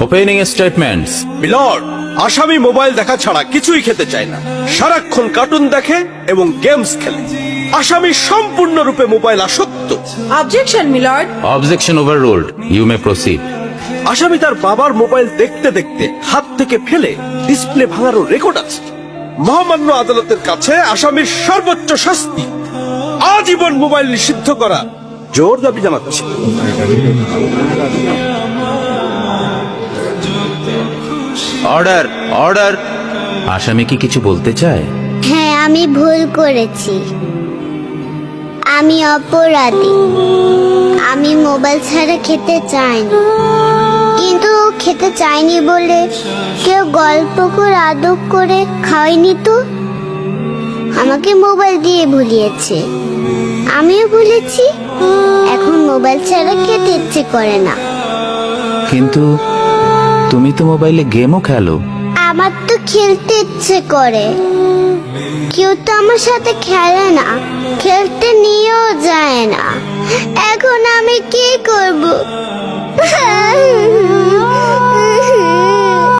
Opening statements. Milord, আসামি mobile দেখা ছাড়া কিছুই খেতে চায় না, সারাক্ষণ কার্টুন দেখে এবং গেমস খেলে। আসামি সম্পূর্ণরূপে মোবাইল আসক্ত। Objection milord. Objection overruled, you may proceed. আসামি তার বাবার মোবাইল দেখতে দেখতে হাত থেকে ফেলে ডিসপ্লে ভাঙারও রেকর্ড আছে। মহামান্য আদালতের কাছে আসামির সর্বোচ্চ শাস্তি আজীবন মোবাইল নিষিদ্ধ করা জোর দাবি জানাচ্ছে। Order, order. আসামি কি কিছু বলতে চায়? হ্যাঁ, আমি ভুল করেছি। আমি অপরাধী। আমি মোবাইল ছাড়া খেতে চাইনি, কিন্তু খেতে চাইনি বলে কেউ গল্প করে আদব করে খাওয়াইনি তো। আমাকে মোবাইল দিয়ে ভুলিয়েছে, আমিও ভুলেছি। এখন মোবাইল ছাড়া খেতে ইচ্ছে করে না। কিন্তু তুমি তো মোবাইলে গেমও খেলো। আমার তো খেলতে ইচ্ছে করে, কেউ তো আমার সাথে খেলে না, খেলতে নিয়েও যায় না। এখন আমি কি করব?